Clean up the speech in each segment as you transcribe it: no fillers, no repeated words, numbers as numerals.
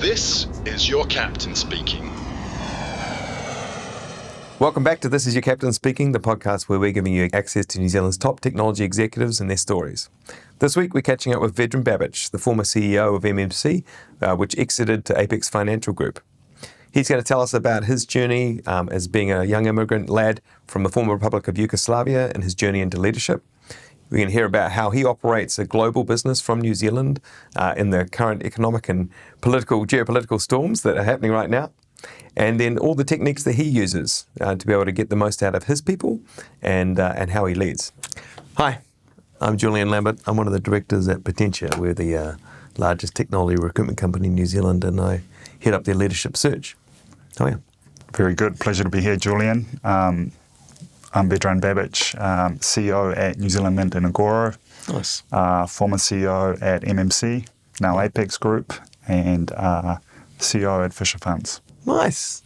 This is your captain speaking. Welcome back to This Is Your Captain Speaking, the podcast where we're giving you access to New Zealand's top technology executives and their stories. This week we're catching up with Vedran Babich, the former CEO of MMC, which exited to Apex Financial Group. He's going to tell us about his journey as being a young immigrant lad from the former Republic of Yugoslavia and his journey into leadership. We're going to hear about how he operates a global business from New Zealand in the current economic and geopolitical storms that are happening right now. And then all the techniques that he uses to be able to get the most out of his people and how he leads. Hi, I'm Julian Lambert. I'm one of the directors at Potentia. We're the largest technology recruitment company in New Zealand, and I head up their leadership search. How are you? Very good. Pleasure to be here, Julian. I'm Vedran Babich, CEO at New Zealand Mint and Agoro. Nice. Former CEO at MMC, now Apex Group, and CEO at Fisher Funds. Nice.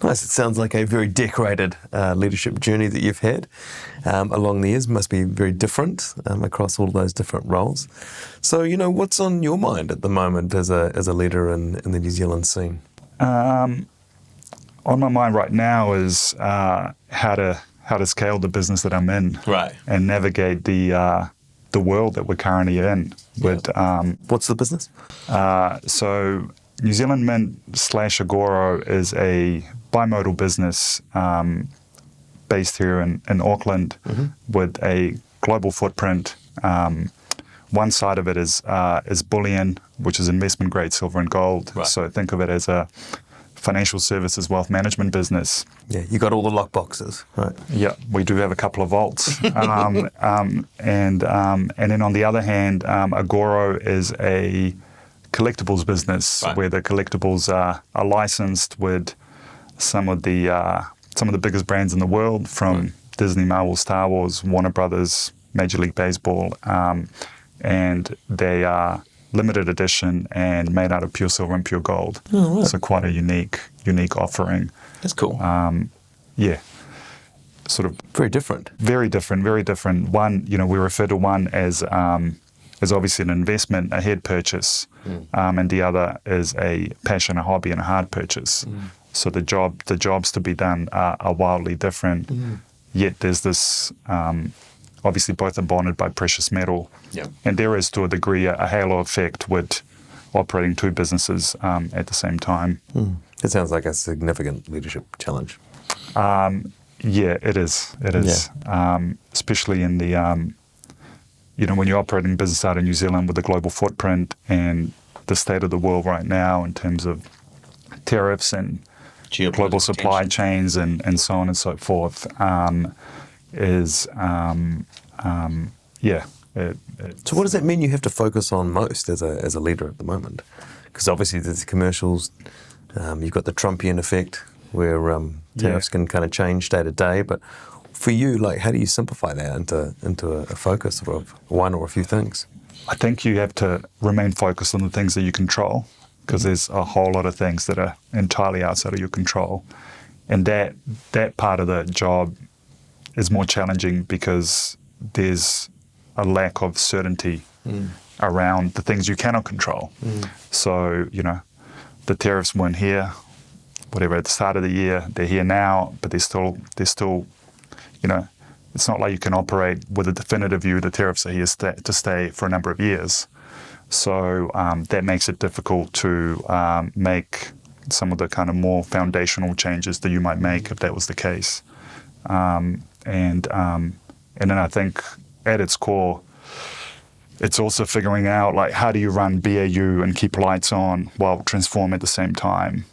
It sounds like a very decorated leadership journey that you've had along the years. Must be very different across all those different roles. So, what's on your mind at the moment as a leader in the New Zealand scene? On my mind right now is how to scale the business that I'm in, right, and navigate the world that we're currently in. With what's the business? So New Zealand Mint / Agoro is a bimodal business based here in Auckland, with a global footprint. One side of it is bullion, which is investment grade silver and gold. Right. So think of it as a financial services wealth management business. Yeah, you got all the lock boxes, right? Yeah, we do have a couple of vaults. And then on the other hand, Agoro is a collectibles business, right, where the collectibles are licensed with some of the biggest brands in the world, from right, Disney, Marvel, Star Wars, Warner Brothers, Major League Baseball, and they are limited edition and made out of pure silver and pure gold. Oh, right. So quite a unique offering. That's cool. Yeah. Sort of very different. Very different. One, we refer to one as obviously an investment, a head purchase, and the other is a passion, a hobby, and a hard purchase. So the jobs to be done are wildly different. Yet there's this, obviously both are bonded by precious metal, and there is to a degree a halo effect with operating two businesses at the same time. It sounds like a significant leadership challenge. Yeah, it is. Yeah. Especially in the when you're operating business out of New Zealand with a global footprint and the state of the world right now in terms of tariffs and global supply chains and so on and so forth, So what does that mean you have to focus on most as a leader at the moment? Because obviously there's commercials, you've got the Trumpian effect where tariffs can kind of change day to day, but for you, how do you simplify that into a focus of one or a few things? I think you have to remain focused on the things that you control, because there's a whole lot of things that are entirely outside of your control. And that part of the job is more challenging because there's a lack of certainty around the things you cannot control. So, the tariffs weren't here, whatever, at the start of the year. They're here now, but they're still it's not like you can operate with a definitive view the tariffs are here to stay for a number of years. So that makes it difficult to make some of the kind of more foundational changes that you might make if that was the case. And then I think at its core, it's also figuring out how do you run BAU and keep lights on while transform at the same time.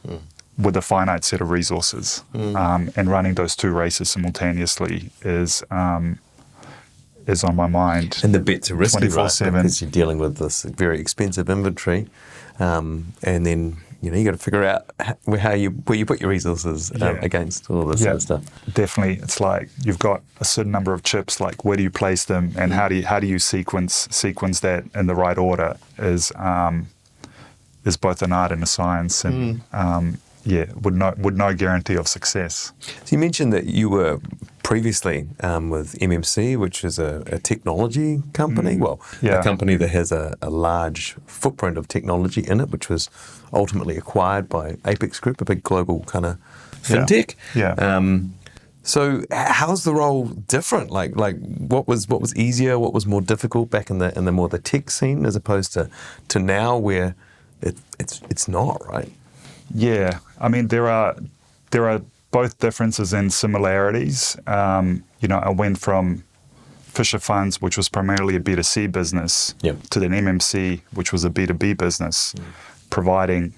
With a finite set of resources, and running those two races simultaneously is on my mind. And the bets are risky, 24/7. Right? Because you're dealing with this very expensive inventory, and then you got to figure out where you put your resources against all this sort of stuff. Definitely, it's like you've got a certain number of chips. Where do you place them, and how do you sequence that in the right order is both an art and a science, and with no guarantee of success. So you mentioned that you were previously with MMC, which is a technology company. A company that has a large footprint of technology in it, which was ultimately acquired by Apex Group, a big global kind of fintech. So how's the role different? Like what was easier? What was more difficult back in the more the tech scene as opposed to now where it's not, right? Yeah, I mean there are both differences and similarities. I went from Fisher Funds, which was primarily a B2C business, to then MMC, which was a B2B business, providing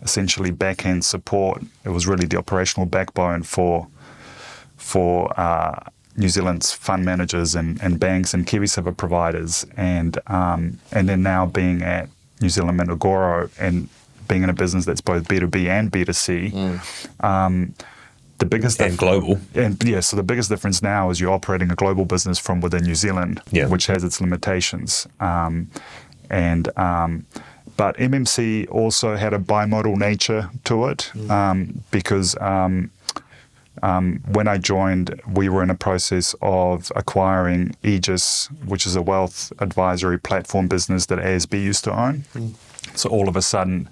essentially back-end support. It was really the operational backbone for New Zealand's fund managers and banks and KiwiSaver providers, and then now being at New Zealand and Agoro and being in a business that's both B2B and B2C. The biggest global. So the biggest difference now is you're operating a global business from within New Zealand, which has its limitations. But MMC also had a bimodal nature to it, because when I joined, we were in a process of acquiring Aegis, which is a wealth advisory platform business that ASB used to own. So all of a sudden,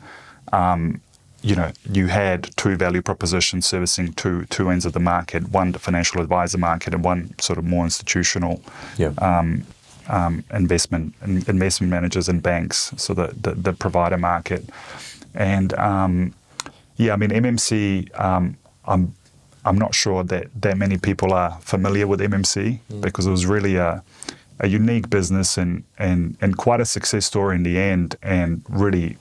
you had two value propositions servicing two ends of the market, one the financial advisor market and one sort of more institutional investment managers and banks, so the provider market. And MMC, I'm not sure that many people are familiar with MMC because it was really a unique business and quite a success story in the end, and really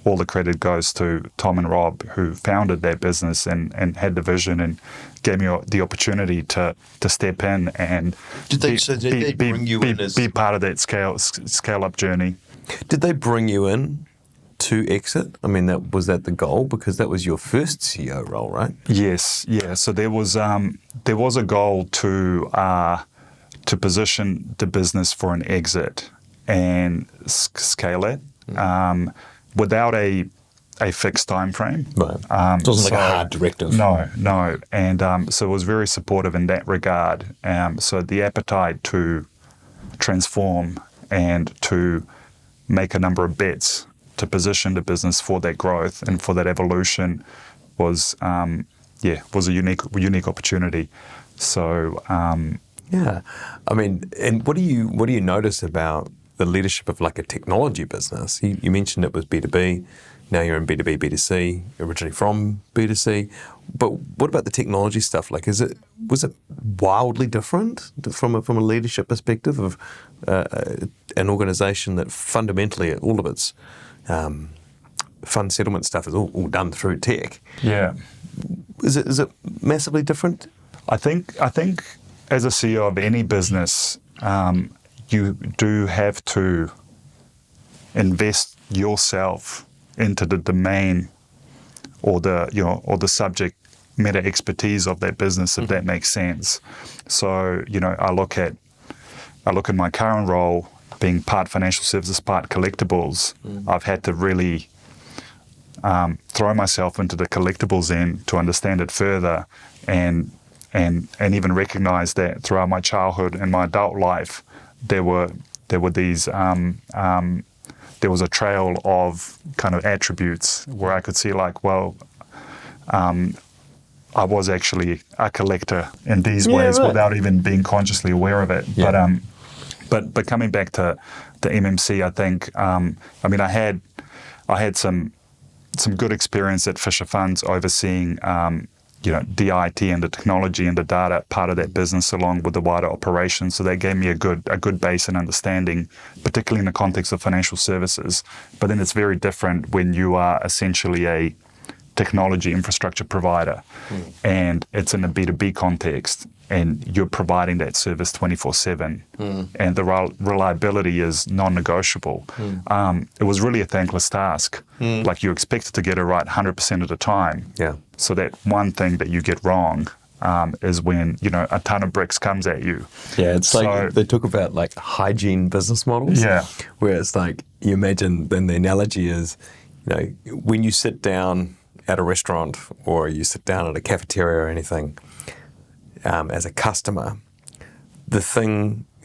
all the credit goes to Tom and Rob, who founded that business and had the vision and gave me the opportunity to step in and be part of that scale up journey. Did they bring you in to exit? I mean, was that the goal? Because that was your first CEO role, right? Yes, yeah. So there was a goal to position the business for an exit and scale it. Without a fixed time frame. Right. It wasn't like a hard directive. No. And so it was very supportive in that regard. So the appetite to transform and to make a number of bets to position the business for that growth and for that evolution was a unique opportunity. So I mean, and what do you notice about the leadership of like a technology business? You mentioned it was B2B. Now you're in B2B, B2C, originally from B2C. But what about the technology stuff? Like, was it wildly different from a leadership perspective of an organization that fundamentally all of its fund settlement stuff is all done through tech? Yeah. Is it massively different? I think as a CEO of any business, you do have to invest yourself into the domain or the subject matter expertise of that business, if that makes sense. So, I look at my current role being part financial services, part collectibles. I've had to really throw myself into the collectibles end to understand it further and even recognize that throughout my childhood and my adult life, there were these there was a trail of kind of attributes where I could see I was actually a collector in these ways without even being consciously aware of it. Yeah. But coming back to the MMC, I think I had some good experience at Fisher Funds overseeing the IT and the technology and the data part of that business along with the wider operation. So that gave me a good base and understanding, particularly in the context of financial services. But then it's very different when you are essentially a technology infrastructure provider and it's in a B2B context and you're providing that service 24/7 and the reliability is non-negotiable. It was really a thankless task. Like you're expected to get it right 100% of the time. Yeah. So that one thing that you get wrong is when, a ton of bricks comes at you. Yeah, it's like they talk about like hygiene business models. Yeah. Where it's like, you imagine, then the analogy is, when you sit down at a restaurant or you sit down at a cafeteria or anything, as a customer,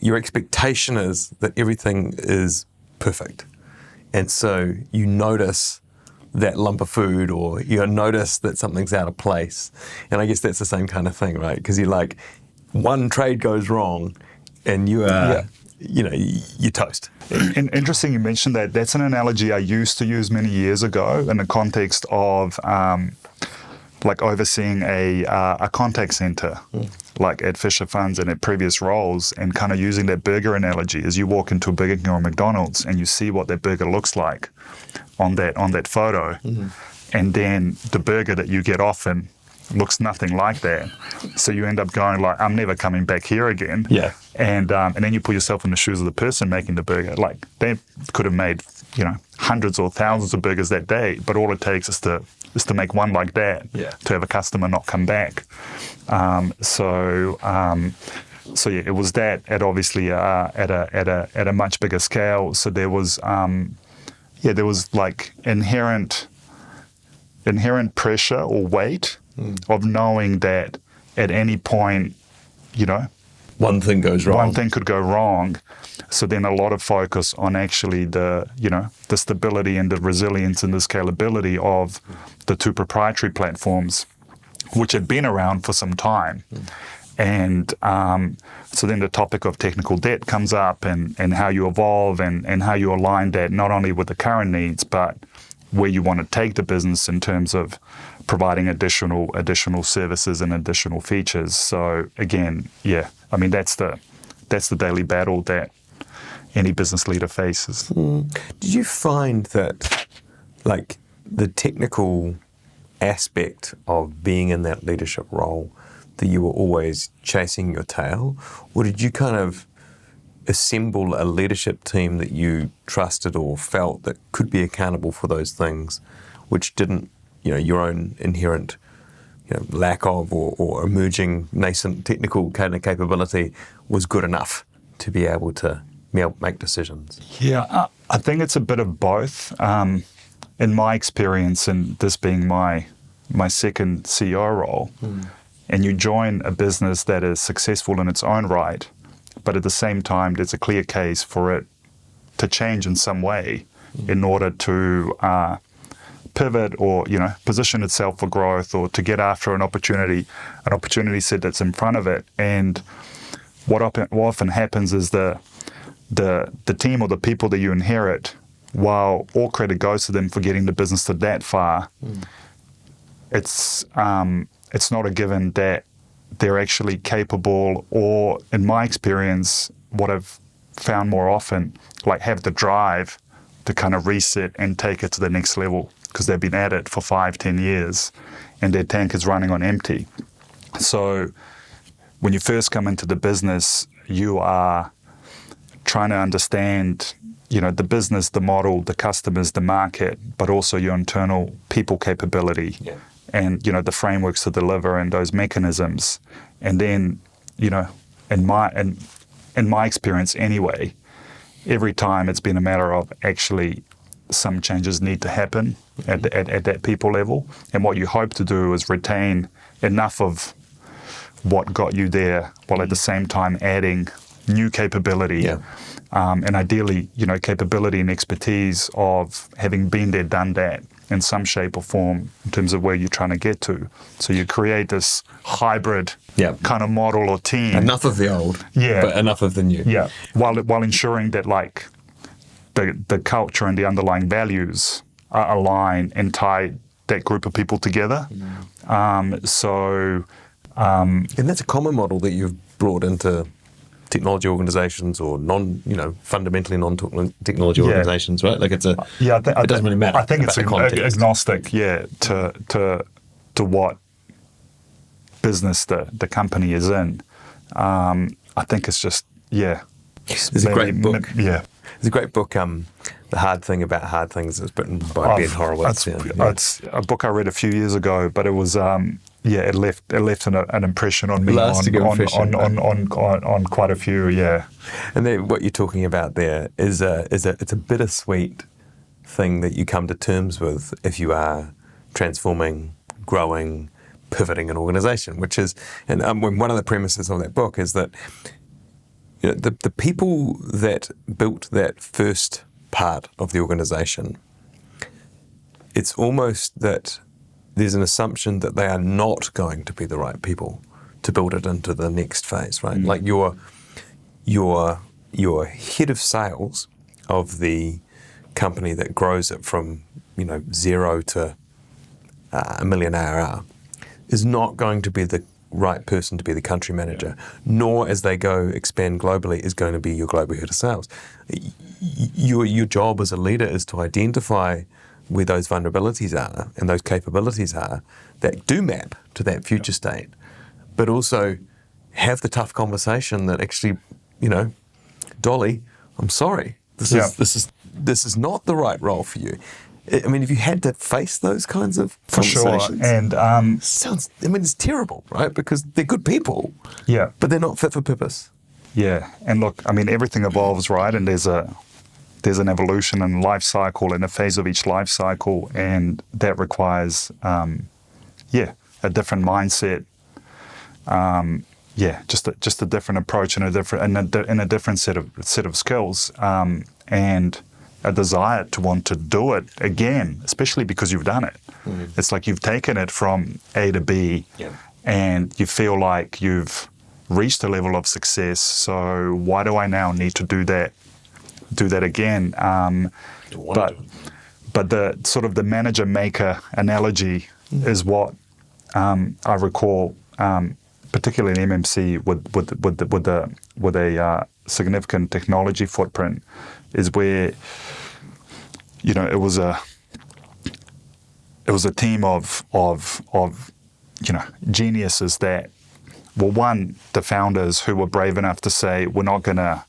your expectation is that everything is perfect. And so you notice that lump of food, or you notice that something's out of place. And I guess that's the same kind of thing, right? Because you're like, one trade goes wrong and you are, you toast. Interesting you mentioned that. That's an analogy I used to use many years ago in the context of like overseeing a contact center, like at Fisher Funds and at previous roles, and kind of using that burger analogy. As you walk into a Burger King or McDonald's and you see what that burger looks like on that photo, and then the burger that you get often looks nothing like that. So you end up going like, I'm never coming back here again. Yeah. And then you put yourself in the shoes of the person making the burger. Like, they could have made, hundreds or thousands of burgers that day, but all it takes is to make one like that, to have a customer not come back. So it was that at obviously at a much bigger scale. So there was like inherent pressure or weight of knowing that at any point, one thing goes wrong. One thing could go wrong. So then a lot of focus on actually the stability and the resilience and the scalability of the two proprietary platforms, which had been around for some time. And so then the topic of technical debt comes up, and how you evolve and how you align that not only with the current needs, but where you want to take the business in terms of providing additional services and additional features. So again, I mean, that's the daily battle that any business leader faces. Did you find that, like, the technical aspect of being in that leadership role, that you were always chasing your tail, or did you kind of assemble a leadership team that you trusted or felt that could be accountable for those things, which didn't, your own inherent lack of or emerging nascent technical kind of capability was good enough to be able to make decisions? Yeah, I think it's a bit of both. In my experience, and this being my second CEO role, and you join a business that is successful in its own right, but at the same time, there's a clear case for it to change in some way in order to pivot or, position itself for growth, or to get after an opportunity set that's in front of it. And what often happens is the team or the people that you inherit, while all credit goes to them for getting the business to that far, it's not a given that they're actually capable, or in my experience, what I've found more often, like, have the drive to kind of reset and take it to the next level, because they've been at it for 5-10 years and their tank is running on empty. So when you first come into the business, you are trying to understand, the business, the model, the customers, the market, but also your internal people capability. Yeah. And, the frameworks to deliver and those mechanisms. And then, in my experience anyway, every time it's been a matter of actually some changes need to happen at that people level. And what you hope to do is retain enough of what got you there, while at the same time adding new capability. Yeah. And ideally, capability and expertise of having been there, done that, in some shape or form in terms of where you're trying to get to. So you create this hybrid kind of model or team. Enough of the old, but enough of the new. Yeah, while ensuring that, like, the culture and the underlying values are aligned and tie that group of people together. And that's a common model that you've brought into technology organizations, or fundamentally non-technology organizations, right? Like, it's it doesn't really matter. I think it's agnostic, to what business the company is in. I think it's just, There's a great book. There's a great book, The Hard Thing About Hard Things. It's written by Ben Horowitz. It's a book I read a few years ago, but it was it left an impression on me on quite a few. And then what you're talking about there is it's a bittersweet thing that you come to terms with if you are transforming, growing, pivoting an organization, which is, and one of the premises of that book is that the people that built that first part of the organization, it's almost that there's an assumption that they are not going to be the right people to build it into the next phase, right? Like your head of sales of the company that grows it from 0 to $1 million ARR is not going to be the right person to be the country manager, nor as they go expand globally is going to be your global head of sales. Your job as a leader is to identify where those vulnerabilities are and those capabilities are that do map to that future state, but also have the tough conversation that actually, Dolly, I'm sorry, this is not the right role for you. I mean, if you had to face those kinds of conversations, for sure, and it's terrible, right? Because they're good people, but they're not fit for purpose. Yeah, and look, I mean, everything evolves, right? And there's an evolution and life cycle and a phase of each life cycle, and that requires, a different mindset. Just a different approach and a different set of skills, and a desire to want to do it again, especially because you've done it. It's like you've taken it from A to B, and you feel like you've reached a level of success. So why do I now need to do that again? But the sort of the manager maker analogy is what I recall, particularly in MMC with a significant technology footprint, is where it was a team of geniuses that, well, one, the founders who were brave enough to say we're not gonna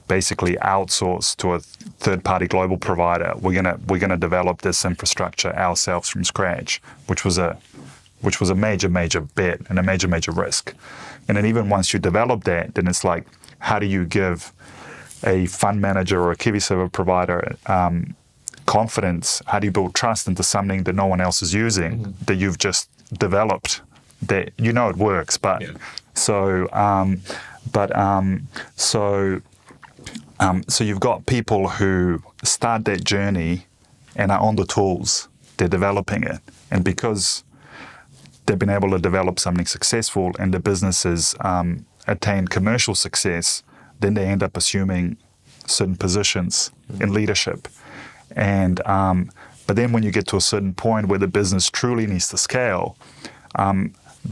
basically outsource to a third-party global provider. We're gonna develop this infrastructure ourselves from scratch, which was a major bet and a major risk. And then even once you develop that, then it's like, how do you give a fund manager or a KiwiSaver provider confidence? How do you build trust into something that no one else is using, that you've just developed, that it works, but so you've got people who start that journey and are on the tools, they're developing it, and because they've been able to develop something successful and the business has attained commercial success, then they end up assuming certain positions in leadership. And but then when you get to a certain point where the business truly needs to scale,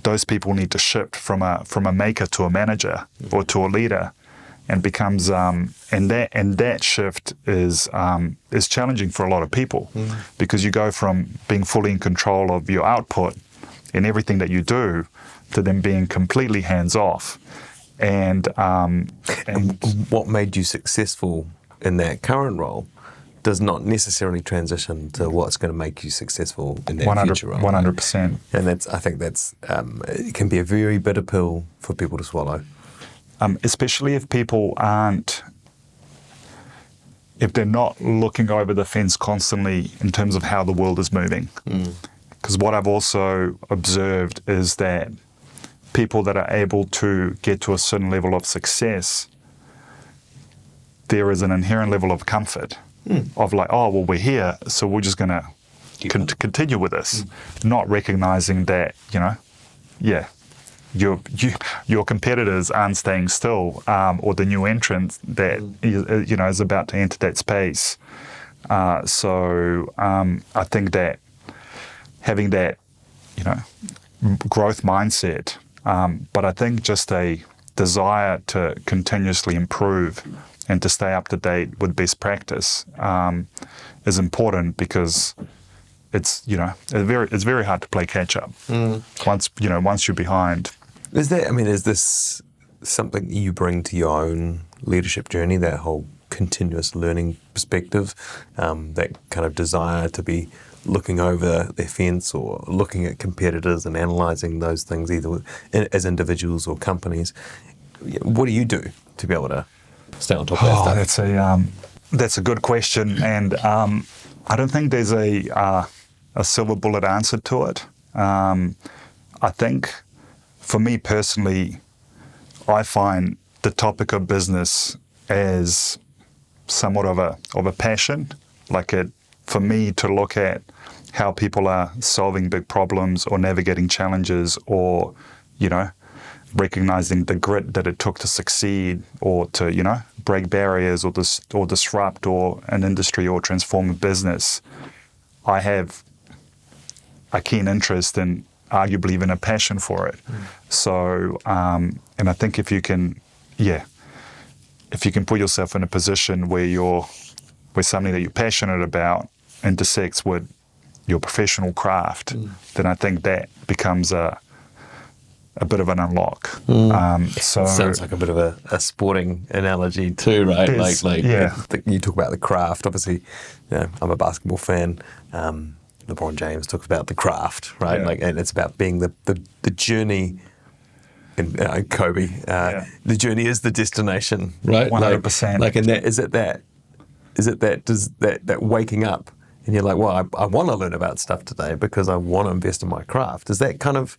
those people need to shift from a maker to a manager or to a leader, and becomes and that shift is challenging for a lot of people, because you go from being fully in control of your output in everything that you do to then being completely hands off. And what made you successful in that current role does not necessarily transition to what's going to make you successful in that future role. 100%. And I think that's it can be a very bitter pill for people to swallow. Especially if people if they're not looking over the fence constantly in terms of how the world is moving. Because what I've also observed is that people that are able to get to a certain level of success, there is an inherent level of comfort of like, oh, well, we're here, so we're just going to continue with this, not recognizing that, your competitors aren't staying still, or the new entrant that is about to enter that space. So I think that having that, growth mindset, but I think just a desire to continuously improve and to stay up to date with best practice is important, because it's very hard to play catch up once you're behind. Is this something you bring to your own leadership journey, that whole continuous learning perspective, that kind of desire to be looking over their fence or looking at competitors and analysing those things either as individuals or companies? What do you do to be able to stay on top of that stuff? That's a good question, and I don't think there's a silver bullet answer to it. I think for me personally, I find the topic of business as somewhat of a passion. Like for me to look at how people are solving big problems or navigating challenges, or recognizing the grit that it took to succeed, or to break barriers, or disrupt or an industry, or transform a business. I have a keen interest and arguably even a passion for it. So, and I think if you can put yourself in a position where something that you're passionate about intersects with your professional craft, then I think that becomes a bit of an unlock. So it sounds like a bit of a sporting analogy too, right? You talk about the craft. Obviously, I'm a basketball fan. LeBron James talks about the craft, right? Yeah. And it's about being the journey. And Kobe, the journey is the destination, right? 100%. And that waking up and you're like, well, I want to learn about stuff today because I want to invest in my craft. Is that kind of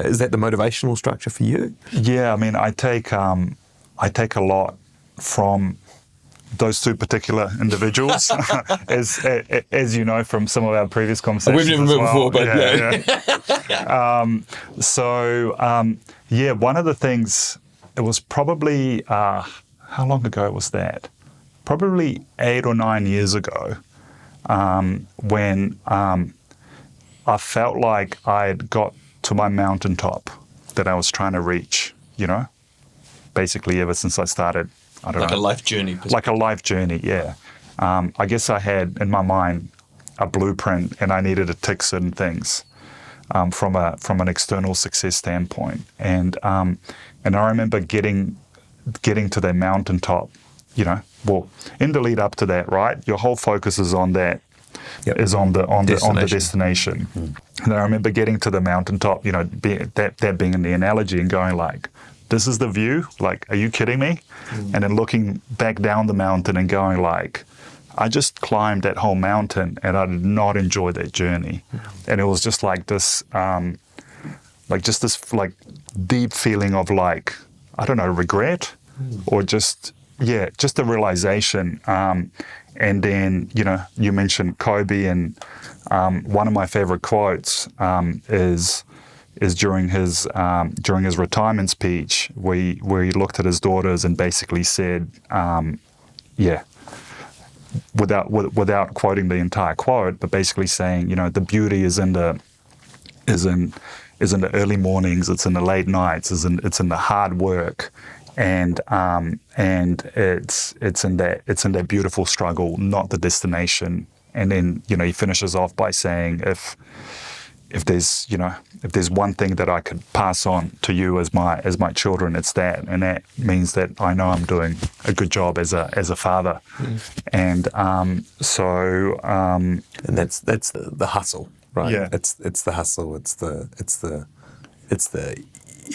is that the motivational structure for you? Yeah, I mean, I take a lot from those two particular individuals, as you know from some of our previous conversations. We've never met before, but one of the things, it was probably how long ago was that? Probably 8 or 9 years ago, when I felt like I had got to my mountaintop that I was trying to reach. Basically ever since I started. I don't know. Like a life journey. Like a life journey, yeah. I guess I had in my mind a blueprint, and I needed to tick certain things from an external success standpoint. And I remember getting to that mountaintop. Well, in the lead up to that, right? Your whole focus is on that. Yep. Is on the destination. And I remember getting to the mountaintop. That being in the analogy, and going like, this is the view? Like, are you kidding me? And then looking back down the mountain and going like, I just climbed that whole mountain and I did not enjoy that journey. And it was just like this, deep feeling of like, I don't know, regret, or just a realization. And then, you mentioned Kobe, and one of my favorite quotes is during his retirement speech, where he looked at his daughters and basically said, without quoting the entire quote, but basically saying, the beauty is in the early mornings, it's in the late nights, it's in the hard work, and it's in that beautiful struggle, not the destination. And then he finishes off by saying, if there's one thing that I could pass on to you as my children, it's that, and that means that I know I'm doing a good job as a father. And and that's the hustle, right? Yeah. It's the hustle. It's the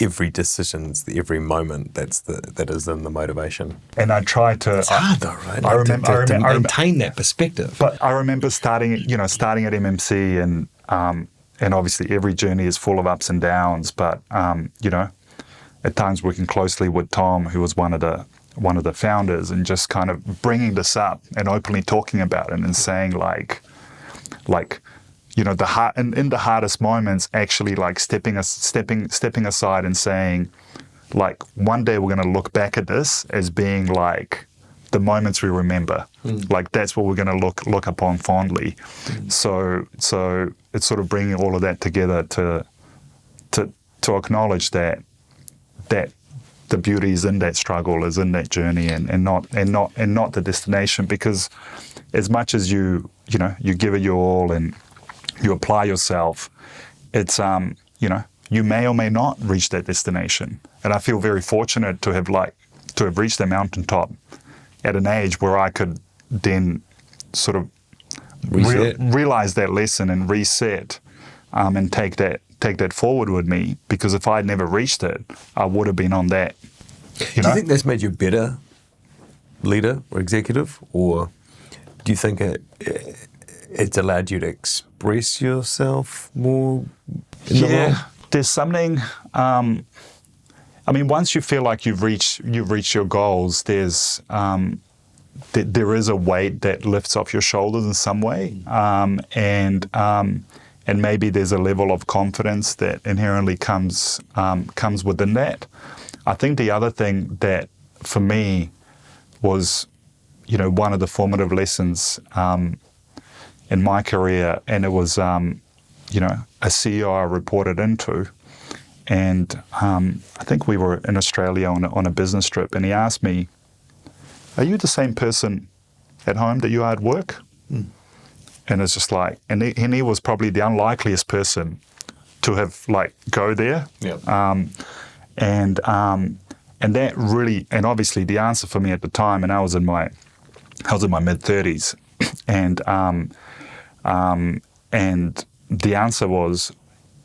every decision, it's the every moment that is in the motivation. And I try to. It's hard though, right? I remember to maintain that perspective. But I remember starting at MMC, and obviously every journey is full of ups and downs. But at times working closely with Tom, who was one of the founders, and just kind of bringing this up and openly talking about it and saying like. In the hardest moments, actually like stepping aside and saying, like, one day we're going to look back at this as being like the moments we remember. Like that's what we're going to look upon fondly. So it's sort of bringing all of that together to acknowledge that the beauty is in that struggle, is in that journey, and not the destination. Because as much as you give it your all and you apply yourself, it's you may or may not reach that destination. And I feel very fortunate to have reached the mountaintop at an age where I could then sort of realize that lesson and reset, and take that forward with me. Because if I had never reached it, I would have been on that. Do you think that's made you a better leader or executive, or do you think it's allowed you to express yourself more in the role? There's something. Once you feel like you've reached your goals, there is a weight that lifts off your shoulders in some way, and maybe there's a level of confidence that inherently comes within that. I think the other thing that for me was, one of the formative lessons in my career, and it was, a CEO I reported into, and I think we were in Australia on a business trip, and he asked me, "Are you the same person at home that you are at work?" And it's just like, and he was probably the unlikeliest person to have go there. Yeah. And that really, and obviously the answer for me at the time, and I was in my mid-30s, and the answer was,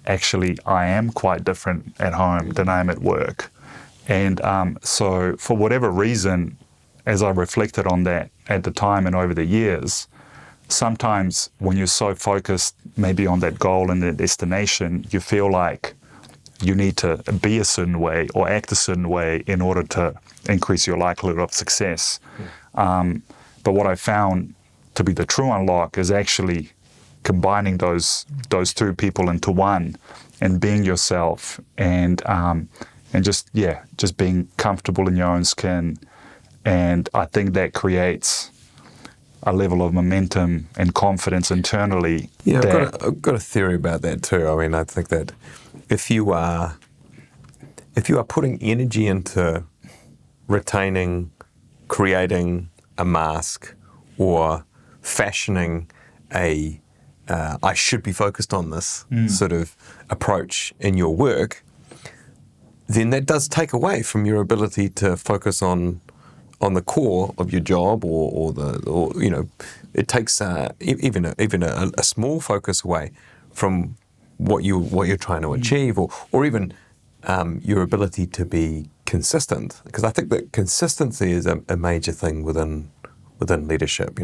actually, I am quite different at home than I am at work. And so for whatever reason, as I reflected on that at the time and over the years, sometimes when you're so focused maybe on that goal and that destination, you feel like you need to be a certain way or act a certain way in order to increase your likelihood of success. But what I found to be the true unlock is actually combining those two people into one and being yourself and just being comfortable in your own skin. And I think that creates a level of momentum and confidence internally. Yeah, I've got a theory about that too. I think that if you are putting energy into retaining, creating a mask or fashioning a I should be focused on this sort of approach in your work, then that does take away from your ability to focus on the core of your job, or it takes even a small focus away from what you're trying to achieve, or even your ability to be consistent. Because I think that consistency is a major thing within leadership.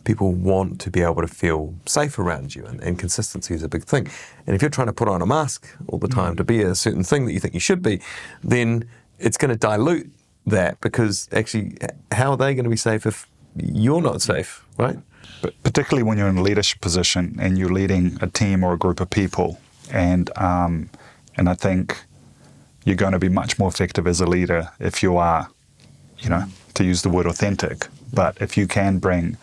People want to be able to feel safe around you, and consistency is a big thing. And if you're trying to put on a mask all the time to be a certain thing that you think you should be, then it's going to dilute that, because actually, how are they going to be safe if you're not safe, right? But particularly when you're in a leadership position and you're leading a team or a group of people, and I think you're going to be much more effective as a leader if you are, to use the word authentic. But if you can bring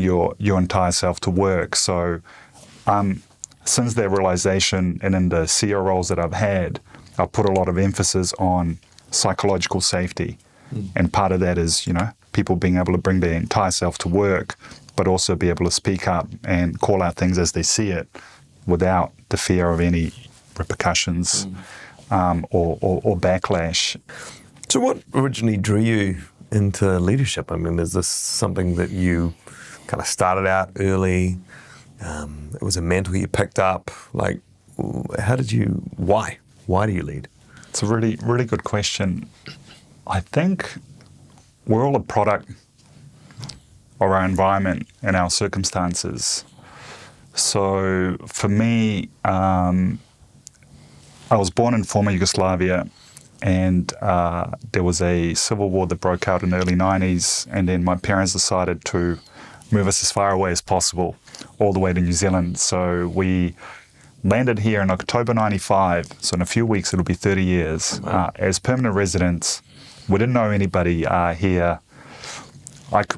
your entire self to work. So since that realization, and in the CEO roles that I've had, I've put a lot of emphasis on psychological safety. And part of that is, people being able to bring their entire self to work, but also be able to speak up and call out things as they see it without the fear of any repercussions or backlash. So what originally drew you into leadership? Is this something that you kind of started out early? It was a mantle you picked up. Why do you lead? It's a really, really good question. I think we're all a product of our environment and our circumstances. So for me, I was born in former Yugoslavia, and there was a civil war that broke out in the early 90s, and then my parents decided to move us as far away as possible, all the way to New Zealand. So we landed here in October 95, so in a few weeks it'll be 30 years. As permanent residents, we didn't know anybody here.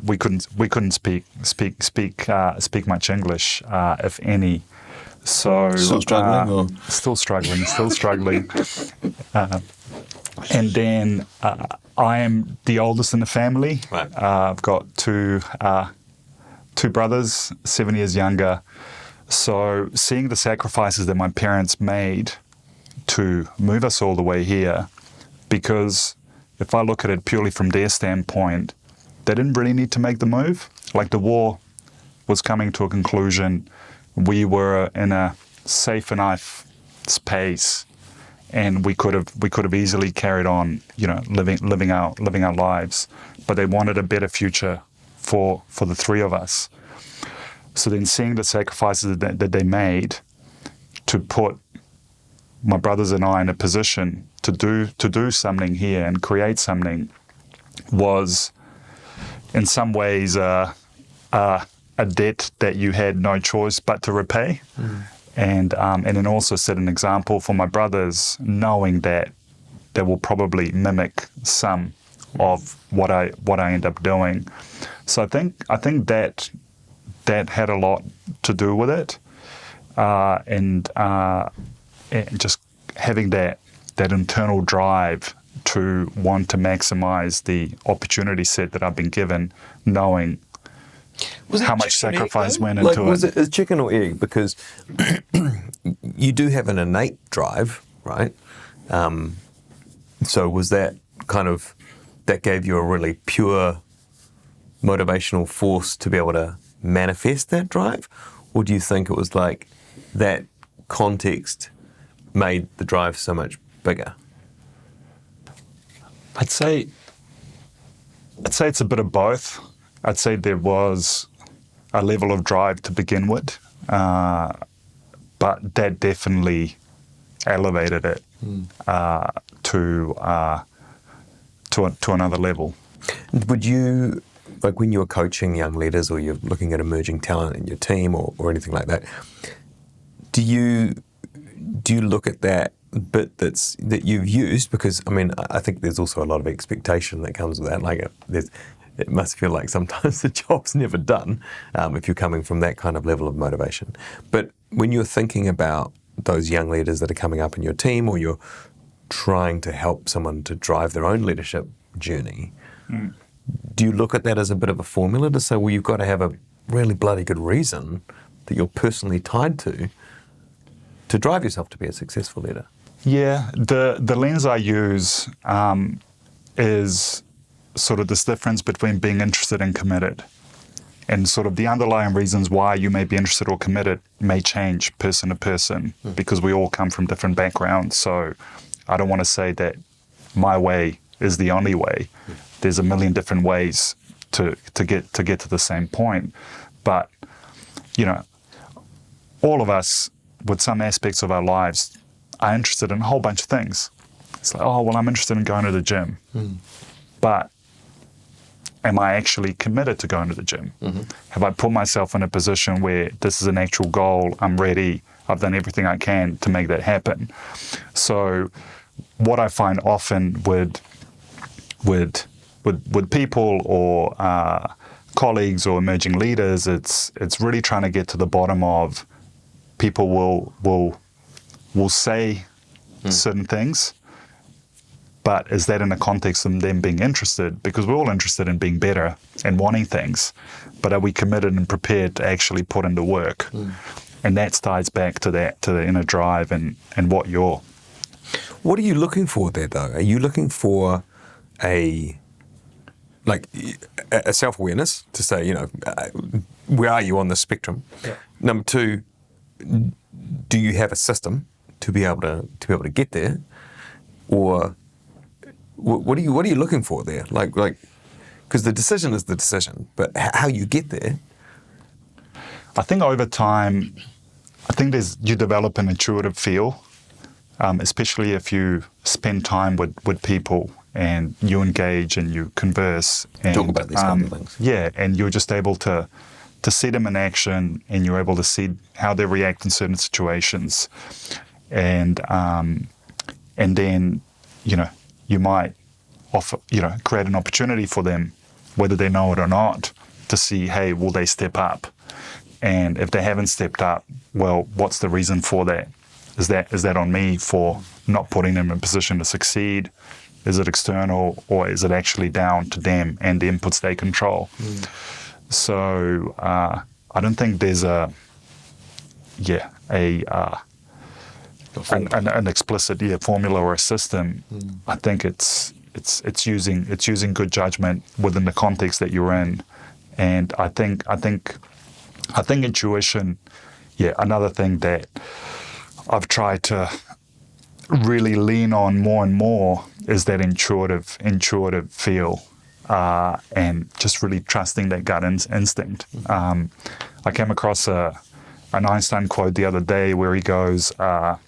We couldn't speak much English, if any. So Still struggling? Still struggling. And then I am the oldest in the family. Right. I've got two brothers, 7 years younger. So seeing the sacrifices that my parents made to move us all the way here, because if I look at it purely from their standpoint, they didn't really need to make the move. The war was coming to a conclusion. We were in a safe enough space, and we could have easily carried on, living our lives. But they wanted a better future for the three of us. So then seeing the sacrifices that they made to put my brothers and I in a position to do something here and create something was in some ways a debt that you had no choice but to repay. And then also set an example for my brothers, knowing that they will probably mimic some of what I end up doing. So I think that had a lot to do with it, and just having that internal drive to want to maximize the opportunity set that I've been given, knowing how much sacrifice went into it. Was it a chicken or egg? Because you do have an innate drive, right? So was that that gave you a really pure motivational force to be able to manifest that drive? Or do you think it was like that context made the drive so much bigger? I'd say it's a bit of both. I'd say there was a level of drive to begin with, but that definitely elevated it to another level. Would you, like when you're coaching young leaders or you're looking at emerging talent in your team or anything like that, do you look at that bit that you've used? Because I mean, I think there's also a lot of expectation that comes with that. Like it must feel like sometimes the job's never done if you're coming from that kind of level of motivation. But when you're thinking about those young leaders that are coming up in your team, or you're trying to help someone to drive their own leadership journey, do you look at that as a bit of a formula to say, well, you've got to have a really bloody good reason that you're personally tied to drive yourself to be a successful leader? Yeah, the lens I use is sort of this difference between being interested and committed. And sort of the underlying reasons why you may be interested or committed may change person to person because we all come from different backgrounds. So I don't want to say that my way is the only way. There's a million different ways to get to the same point. But, all of us with some aspects of our lives are interested in a whole bunch of things. It's like, oh, well, I'm interested in going to the gym. But am I actually committed to going to the gym? Have I put myself in a position where this is an actual goal, I'm ready, I've done everything I can to make that happen? So what I find often with people or colleagues or emerging leaders, it's really trying to get to the bottom of people will say certain things, but is that in the context of them being interested? Because we're all interested in being better and wanting things, but are we committed and prepared to actually put in the work? And that ties back to the inner drive and what you're. What are you looking for there, though? Are you looking for a self-awareness to say, where are you on the spectrum? Yeah. Number two, do you have a system to be able to get there, or what are you looking for there? Like, because the decision is the decision, but how you get there. I think over time, you develop an intuitive feel, especially if you spend time with people and you engage and you converse and talk about these kind of things. Yeah, and you're just able to see them in action, and you're able to see how they react in certain situations, and then you might offer create an opportunity for them, whether they know it or not, to see, hey, will they step up? And if they haven't stepped up, well, what's the reason for that? Is that on me for not putting them in a position to succeed? Is it external, or is it actually down to them and the inputs they control? So I don't think there's an explicit formula or a system. I think it's using good judgment within the context that you're in, and I think intuition. Yeah, another thing that I've tried to really lean on more and more is that intuitive feel, and just really trusting that gut instinct. I came across an Einstein quote the other day where he goes, an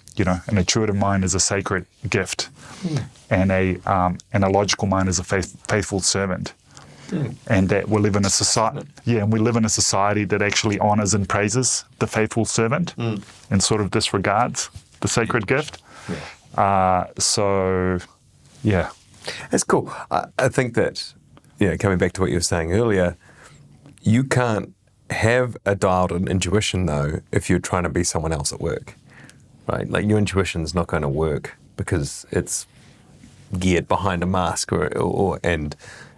intuitive mind is a sacred gift, and a logical mind is a faithful servant. And that we live in a society, and we live in a society that actually honors and praises the faithful servant and sort of disregards the sacred gift. That's cool. I think that, coming back to what you were saying earlier, you can't have a dialed-in intuition, though, if you're trying to be someone else at work, right? Like, your intuition's not going to work because it's geared behind a mask, and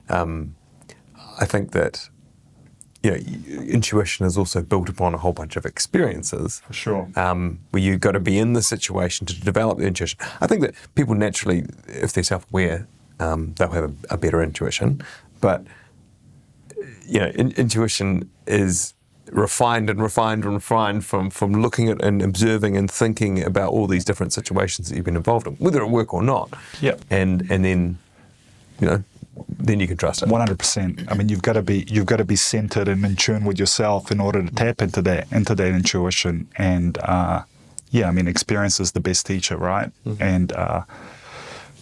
I think that, intuition is also built upon a whole bunch of experiences. For sure. Where you've got to be in the situation to develop the intuition. I think that people naturally, if they're self-aware, they'll have a better intuition. But, intuition is refined from looking at and observing and thinking about all these different situations that you've been involved in, whether at work or not. Yeah. And then, then you can trust it. 100%. I mean, you've got to be centered and in tune with yourself in order to tap into that intuition. And experience is the best teacher, right? Mm-hmm. And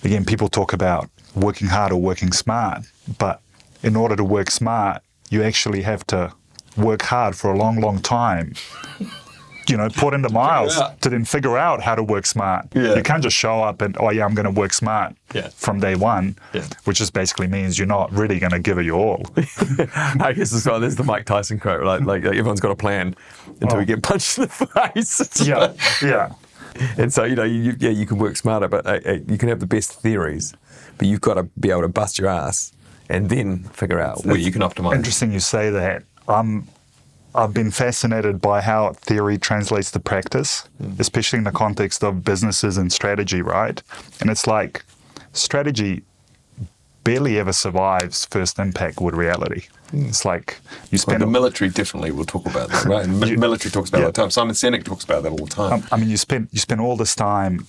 again, people talk about working hard or working smart, but in order to work smart, you actually have to work hard for a long, long time. Put in the miles to then figure out how to work smart. Yeah. You can't just show up and, I'm going to work smart from day one, which just basically means you're not really going to give it your all. I guess as well, there's the Mike Tyson quote, right? Like everyone's got a plan until we get punched in the face. Yeah. And so, you can work smarter, but you can have the best theories, but you've got to be able to bust your ass and then figure out where you can optimize. Interesting you say that. I've been fascinated by how theory translates to practice, especially in the context of businesses and strategy, right? And it's like strategy barely ever survives first impact with reality. It's like you spend... the military definitely will talk about that, right? And military talks about it all the time. Simon Sinek talks about that all the time. You spend all this time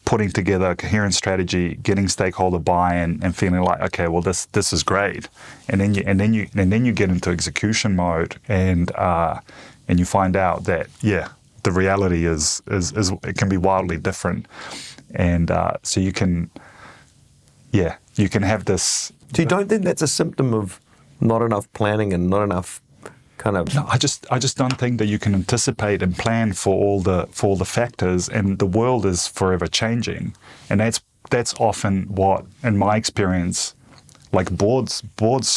putting together a coherent strategy, getting stakeholder buy-in, and feeling like, okay, well, this is great, and then you get into execution mode, and you find out that the reality is it can be wildly different, and so you can have this. So you don't think that's a symptom of not enough planning and not enough kind of... No, I just don't think that you can anticipate and plan for all the factors, and the world is forever changing, and that's often what, in my experience, like boards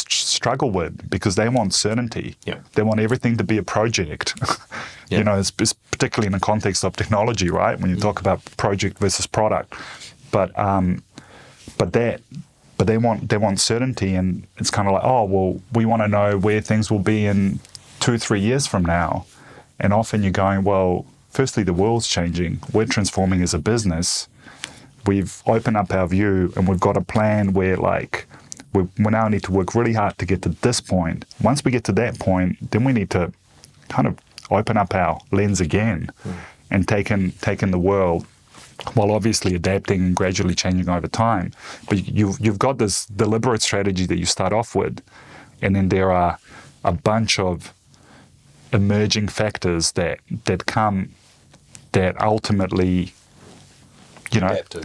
struggle with, because they want certainty. Yeah. They want everything to be a project. It's particularly in the context of technology, right? When you talk about project versus product, but they want certainty, and it's kind of like, we want to know where things will be in 2-3 years from now. And often you're going, well, firstly, the world's changing. We're transforming as a business. We've opened up our view, and we've got a plan where, like, we now need to work really hard to get to this point. Once we get to that point, then we need to kind of open up our lens again and take in the world, while obviously adapting and gradually changing over time. But you've got this deliberate strategy that you start off with, and then there are a bunch of emerging factors that come, that ultimately, you got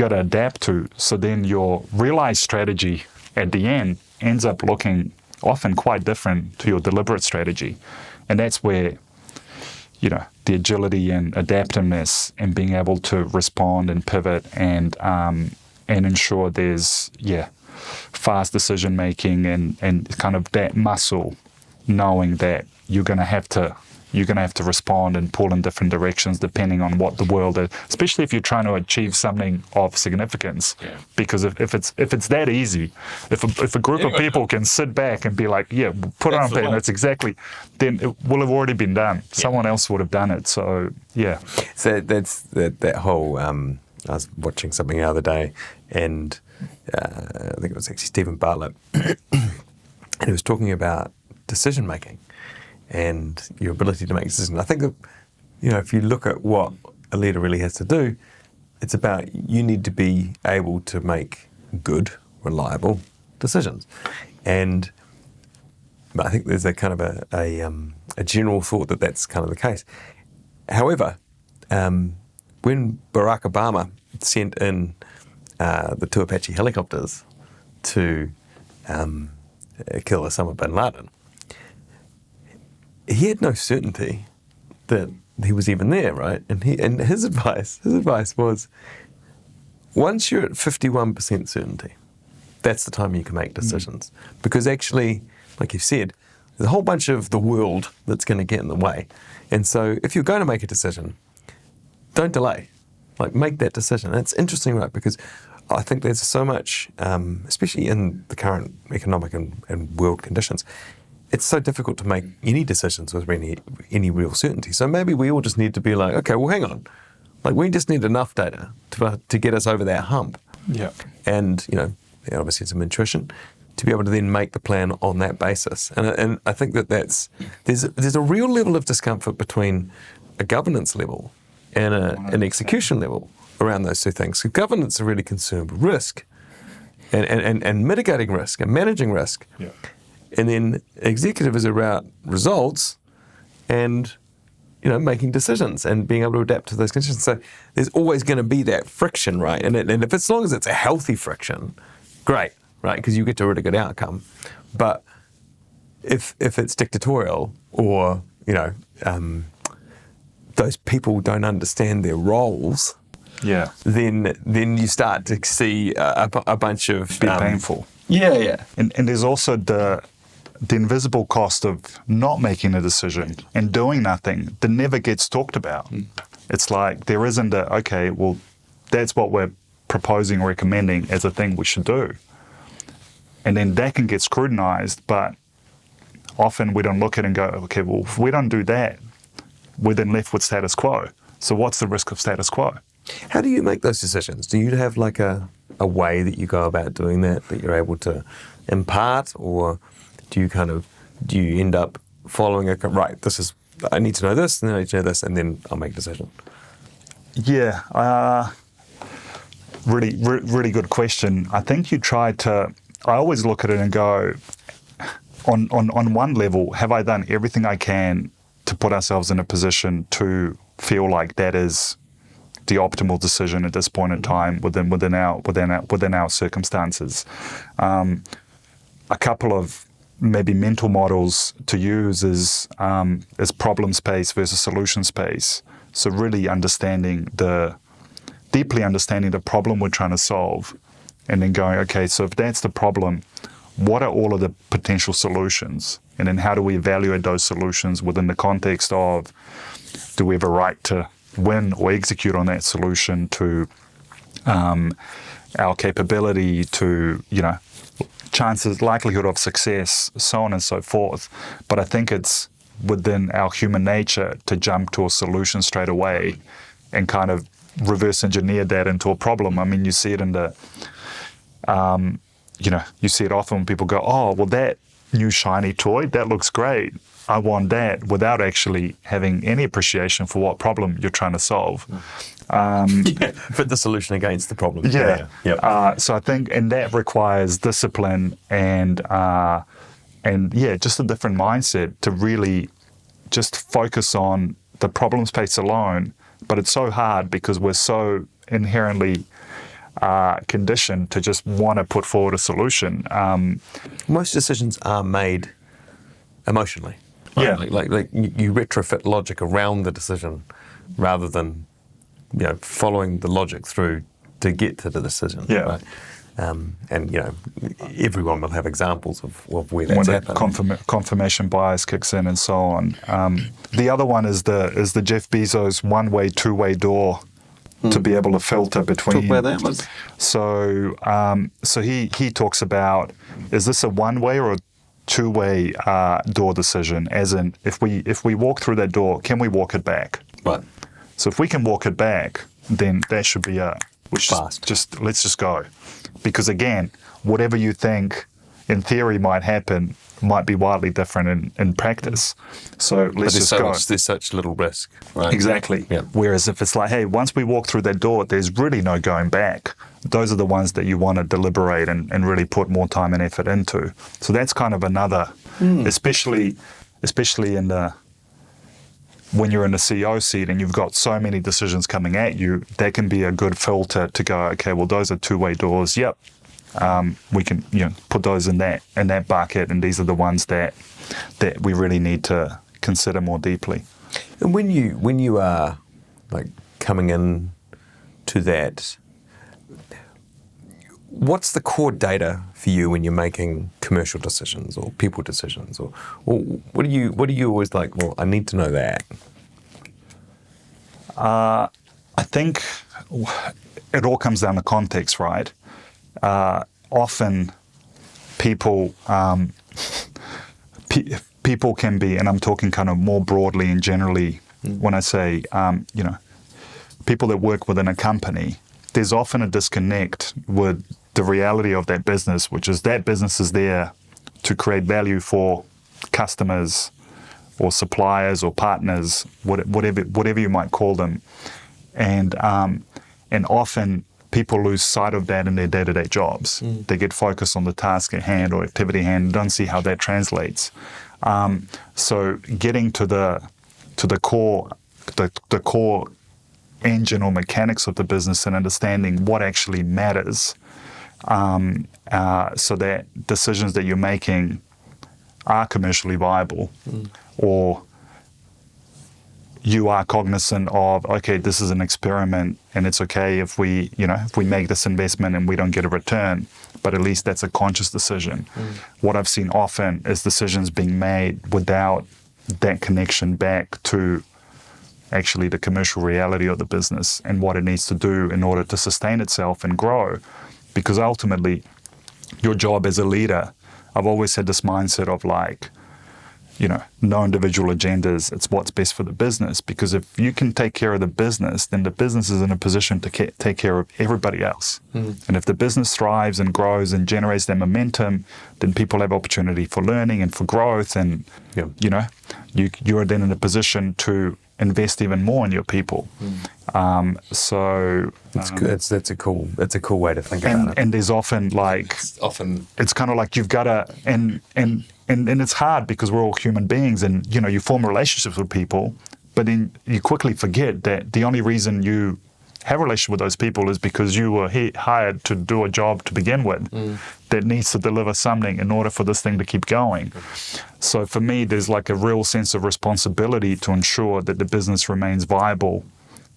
to adapt to. So then your realized strategy at the end ends up looking often quite different to your deliberate strategy. And that's where, the agility and adaptiveness and being able to respond and pivot and ensure there's fast decision making and kind of that muscle, knowing that you're going to have to respond and pull in different directions depending on what the world is, especially if you're trying to achieve something of significance. Yeah. Because if it's that easy, if a group of people can sit back and be like, put it on paper, that's exactly, then it will have already been done. Yeah. Someone else would have done it. So So that's that whole. I was watching something the other day, and I think it was actually Stephen Bartlett, and he was talking about decision making and your ability to make decisions. I think that, if you look at what a leader really has to do, it's about, you need to be able to make good, reliable decisions. And But I think there's a kind of a general thought that that's kind of the case. However, when Barack Obama sent in the two Apache helicopters to kill Osama bin Laden, he had no certainty that he was even there, right? And his advice was, once you're at 51% certainty, that's the time you can make decisions. Because actually, like you said, there's a whole bunch of the world that's going to get in the way. And so if you're going to make a decision, don't delay. Like, make that decision. And it's interesting, right? Because I think there's so much, especially in the current economic and world conditions, it's so difficult to make any decisions with any real certainty. So maybe we all just need to be like, okay, well, hang on. Like, we just need enough data to get us over that hump. Yeah. And, obviously some intuition to be able to then make the plan on that basis. And I think there's a real level of discomfort between a governance level and an execution level around those two things. So governance are really concerned with risk and mitigating risk and managing risk. Yeah. And then executive is about results and, making decisions and being able to adapt to those conditions. So there's always going to be that friction, right? And if as long as it's a healthy friction, great, right? Because you get to a really good outcome. But if it's dictatorial or, those people don't understand their roles, then you start to see a bunch of... Be painful. Yeah. And there's also the invisible cost of not making a decision and doing nothing that never gets talked about. It's like there isn't that's what we're proposing, recommending as a thing we should do. And then that can get scrutinized, but often we don't look at it and go, okay, well, if we don't do that, we're then left with status quo. So what's the risk of status quo? How do you make those decisions? Do you have like a way that you go about doing that you're able to impart, or do you end up following I need to know this, and then I need to know this, and then I'll make a decision? Yeah, really good question. I think I always look at it and go, on one level, have I done everything I can to put ourselves in a position to feel like that is the optimal decision at this point in time within our circumstances? A couple of maybe mental models to use is problem space versus solution space. So really deeply understanding the problem we're trying to solve, and then going, okay, so if that's the problem, what are all of the potential solutions? And then how do we evaluate those solutions within the context of, do we have a right to win or execute on that solution, to our capability, to, chances, likelihood of success, so on and so forth. But I think it's within our human nature to jump to a solution straight away and kind of reverse engineer that into a problem. I mean, you see it in you see it often when people go, oh, well, that new shiny toy, that looks great. I want that, without actually having any appreciation for what problem you're trying to solve. Fit the solution against the problem. So I think, and that requires discipline and just a different mindset to really just focus on the problem space alone. But it's so hard because we're so inherently conditioned to just want to put forward a solution. Most decisions are made emotionally. Right? Yeah. Like you retrofit logic around the decision rather than following the logic through to get to the decision. Yeah. Right? Everyone will have examples of where that's happened. Confirmation bias kicks in and so on. The other one is the Jeff Bezos one-way, two-way door to be able to filter between. Talk about that one. So he talks about, is this a one-way or a two-way door decision? As in, if we walk through that door, can we walk it back? Right. So if we can walk it back, then that should be let's just go. Because again, whatever you think in theory might happen might be wildly different in practice. So let's just go. There's such little risk. Right? Exactly. Yeah. Whereas if it's like, hey, once we walk through that door, there's really no going back. Those are the ones that you want to deliberate and really put more time and effort into. So that's kind of another, especially in when you're in the CEO seat and you've got so many decisions coming at you, that can be a good filter to go, okay, well, those are two-way doors. Yep. We can put those in that bucket, and these are the ones that we really need to consider more deeply. And when you are like coming in to that, what's the core data for you when you're making commercial decisions or people decisions, or what do you always like? Well, I need to know that. I think it all comes down to context, right? Often people people can be, and I'm talking kind of more broadly and generally when I say, people that work within a company, there's often a disconnect with the reality of that business, which is that business is there to create value for customers or suppliers or partners, whatever you might call them. And often people lose sight of that in their day-to-day jobs. They get focused on the task at hand or activity at hand and don't see how that translates. So getting to the core engine or mechanics of the business and understanding what actually matters, so that decisions that you're making are commercially viable, or you are cognizant of, okay, this is an experiment and it's okay if we make this investment and we don't get a return, but at least that's a conscious decision. What I've seen often is decisions being made without that connection back to actually the commercial reality of the business and what it needs to do in order to sustain itself and grow. Because ultimately, your job as a leader, I've always had this mindset of like, no individual agendas, it's what's best for the business. Because if you can take care of the business, then the business is in a position to take care of everybody else. And if the business thrives and grows and generates that momentum, then people have opportunity for learning and for growth. And, you are then in a position to invest even more in your people. So it's good. That's a cool way to think about it. And there's often it's kind of like you've got to, and it's hard because we're all human beings, and you form relationships with people, but then you quickly forget that the only reason you have a relationship with those people is because you were hired to do a job to begin with that needs to deliver something in order for this thing to keep going. So for me, there's like a real sense of responsibility to ensure that the business remains viable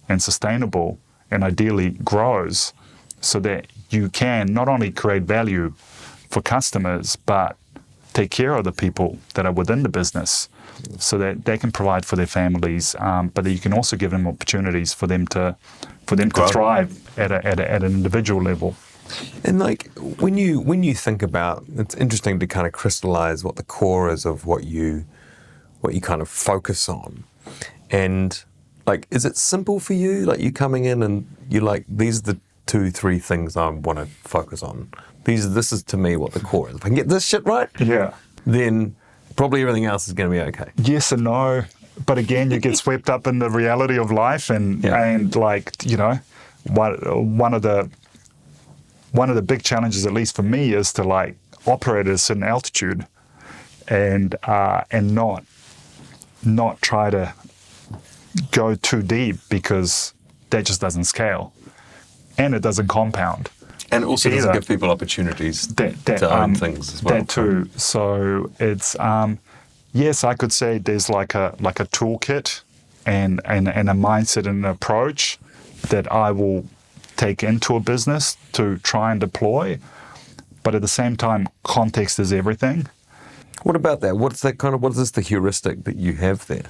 and sustainable and ideally grows, so that you can not only create value for customers, but take care of the people that are within the business so that they can provide for their families, but that you can also give them opportunities for them to thrive at an individual level. And like when you think about, it's interesting to kind of crystallize what the core is of what you kind of focus on. And like, is it simple for you? Like you coming in and you're like, these are the 2-3 things I want to focus on. This is to me what the core is. If I can get this shit right, then probably everything else is going to be okay. Yes and no. But again, you get swept up in the reality of life, and like, one of the big challenges, at least for me, is to like operate at a certain altitude and not try to go too deep, because that just doesn't scale and it doesn't compound. And also doesn't give people opportunities to own things as well. That too. So it's yes, I could say there's like a toolkit and a mindset and an approach that I will take into a business to try and deploy. But at the same time, context is everything. What about that? What is the heuristic that you have there?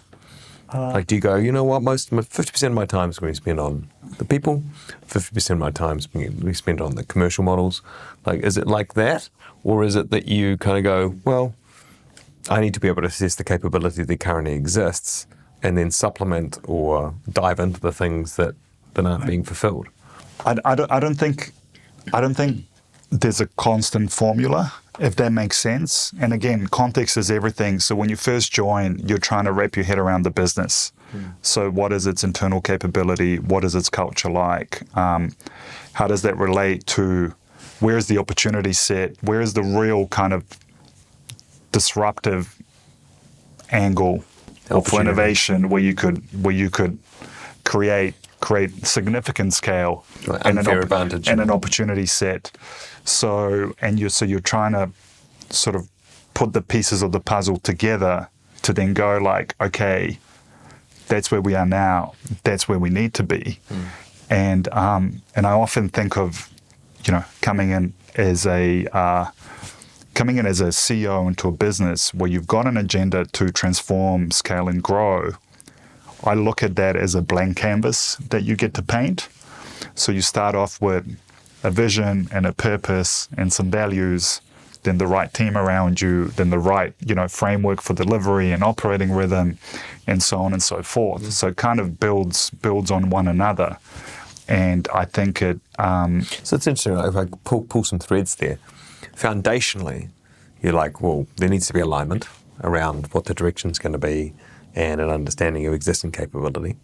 Like, do you go, you know what, 50% of my time is going to be spent on the people, 50% of my time is going to be spent on the commercial models? Like, is it like that? Or is it that you kind of go, well, I need to be able to assess the capability that currently exists and then supplement or dive into the things that aren't being fulfilled? I don't think there's a constant formula. if that makes sense. And again, context is everything. So when you first join, you're trying to wrap your head around the business. So what is its internal capability? What is its culture like? How does that relate to where is the opportunity set? Where is the real kind of disruptive angle for innovation where you could create significant scale and an opportunity set. So you're trying to sort of put the pieces of the puzzle together to then go like, okay, that's where we are now. That's where we need to be. And I often think of, coming in as a CEO into a business where you've got an agenda to transform, scale, and grow. I look at that as a blank canvas that you get to paint. So you start off with a vision and a purpose and some values, then the right team around you, then the right, framework for delivery and operating rhythm, and so on and so forth. So it kind of builds on one another. And I think it... So it's interesting, if I pull some threads there. Foundationally, you're like, well, there needs to be alignment around what the direction's going to be and an understanding of existing capability.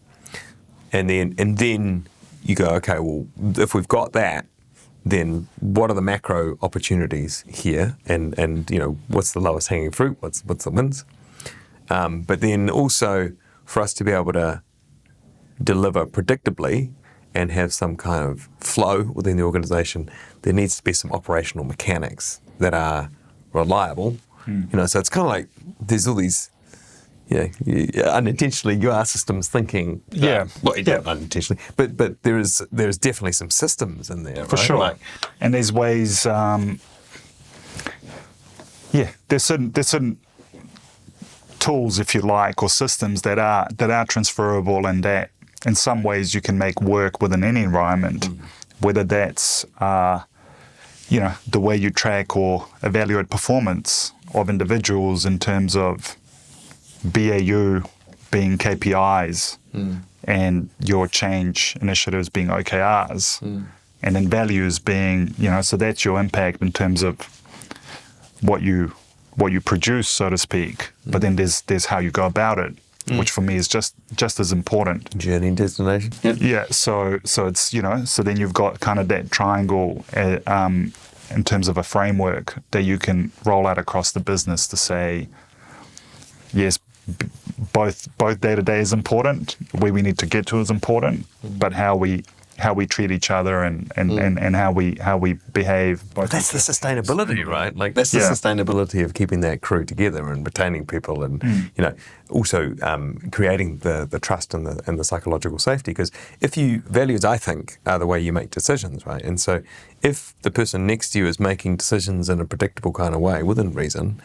And then you go, okay, well, if we've got that, then what are the macro opportunities here? And what's the lowest hanging fruit? What's the wins? But then also for us to be able to deliver predictably and have some kind of flow within the organization, there needs to be some operational mechanics that are reliable. So it's kind of like there's all these, unintentionally you are systems thinking. Yeah. Well, you don't unintentionally, but there's definitely some systems in there, for right? sure. And there's ways. There's certain tools, if you like, or systems that are transferable, and that in some ways you can make work within any environment, whether that's the way you track or evaluate performance of individuals in terms of BAU being KPIs and your change initiatives being OKRs, and then values being, so that's your impact in terms of what you produce, so to speak. But then there's how you go about it, which for me is just as important. Journey and destination. Yeah. So it's so then you've got kind of that triangle in terms of a framework that you can roll out across the business to say, yes, both day to day is important. Where we need to get to is important, but how we treat each other and how we behave. That's the sustainability, right? Like that's the sustainability of keeping that crew together and retaining people, and also creating the trust and the psychological safety. Because values, I think, are the way you make decisions, right? And so if the person next to you is making decisions in a predictable kind of way within reason,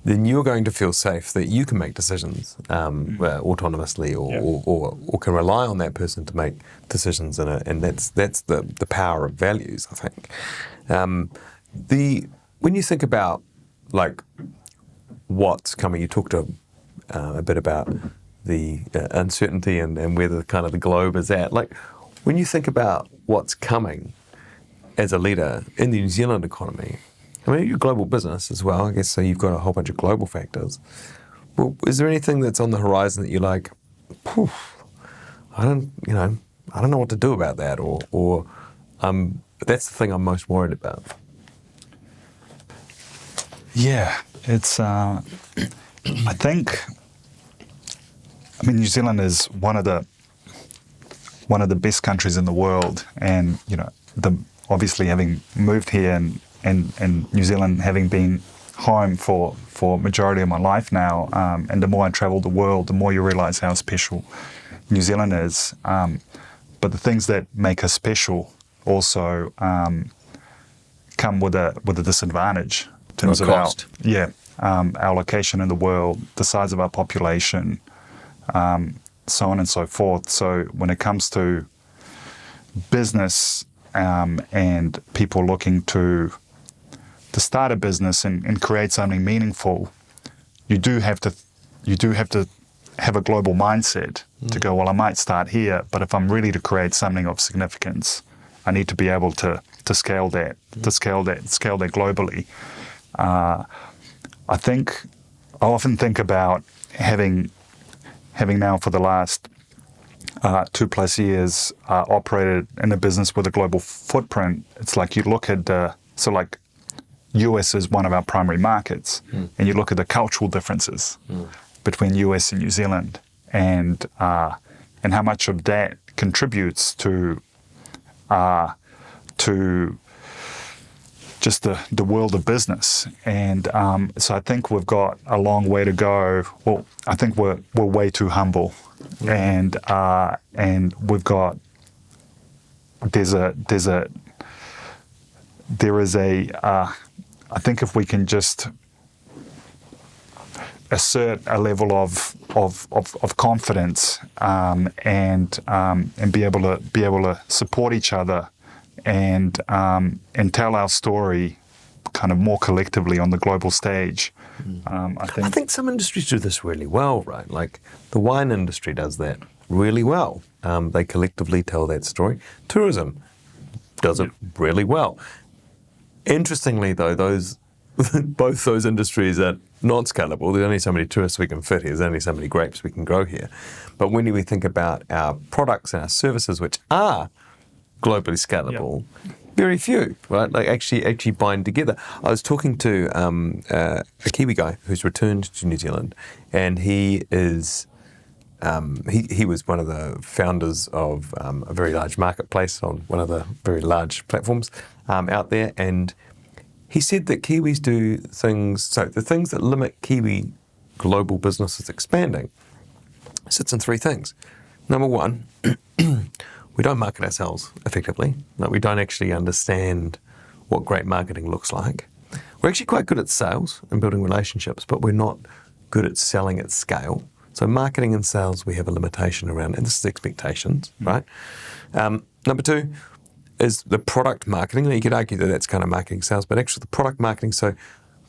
then you're going to feel safe that you can make decisions autonomously or can rely on that person to make decisions and that's the power of values, I think. When you think about like what's coming, you talked a bit about the uncertainty and where the kind of the globe is at. Like when you think about what's coming as a leader in the New Zealand economy, I mean, you're a global business as well, I guess, so you've got a whole bunch of global factors. Well, is there anything that's on the horizon that you're like, I don't know what to do about that, or that's the thing I'm most worried about? Yeah, it's. I mean, New Zealand is one of the best countries in the world, and obviously having moved here and New Zealand having been home for majority of my life now, and the more I travel the world, the more you realize how special New Zealand is. But the things that make us special also come with a disadvantage in terms of cost. Our location in the world, the size of our population, so on and so forth. So when it comes to business and people looking to start a business and create something meaningful, you do have to have a global mindset to go, well, I might start here, but if I'm ready to create something of significance, I need to be able to scale that globally. I often think about having now for the last 2+ years operated in a business with a global footprint. It's like you look at US is one of our primary markets, and you look at the cultural differences between US and New Zealand, and how much of that contributes to just the world of business. And so I think we've got a long way to go. Well, I think we're way too humble, and we've got I think if we can just assert a level of confidence and be able to support each other and tell our story kind of more collectively on the global stage. I think some industries do this really well, right? Like the wine industry does that really well. They collectively tell that story. Tourism does it really well. Interestingly, though, both those industries are not scalable. There's only so many tourists we can fit here. There's only so many grapes we can grow here. But when we think about our products and our services, which are globally scalable, very few, right? Like actually bind together. I was talking to a Kiwi guy who's returned to New Zealand, and he is he was one of the founders of a very large marketplace on one of the very large platforms out there, and he said that Kiwis do things. So the things that limit Kiwi global businesses expanding sits in three things. Number one, we don't market ourselves effectively. Like we don't actually understand what great marketing looks like. We're actually quite good at sales and building relationships, but we're not good at selling at scale. So marketing and sales, we have a limitation around, and this is expectations, right? Number two is the product marketing. Now you could argue that that's kind of marketing sales, but actually the product marketing, so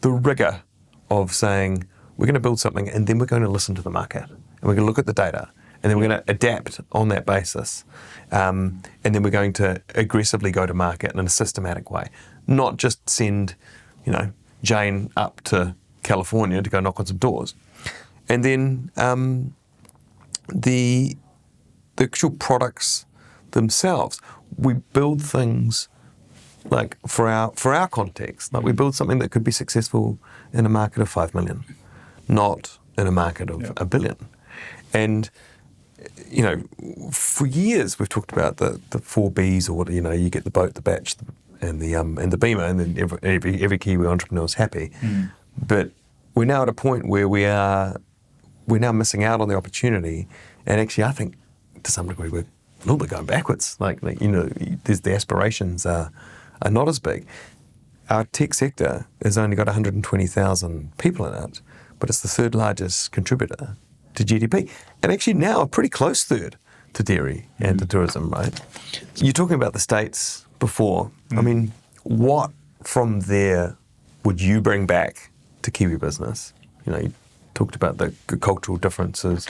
the rigor of saying, we're going to build something and then we're going to listen to the market and we're going to look at the data and then we're going to adapt on that basis. And then we're going to aggressively go to market in a systematic way, not just send, Jane up to California to go knock on some doors. And then the actual products themselves, we build things like for our context, like we build something that could be successful in a market of 5 million, not in a market of 1 billion. And for years we've talked about the 4 Bs, or you get the boat, the batch, and the beamer, and then every Kiwi entrepreneur is happy. But we're now at a point where we're now missing out on the opportunity, and actually I think to some degree we're a little bit going backwards. There's the aspirations are not as big. Our tech sector has only got 120,000 people in it, but it's the third largest contributor to GDP, and actually now a pretty close third to dairy and to tourism, right? You're talking about the States before. I mean, what from there would you bring back to Kiwi business? You talked about the cultural differences.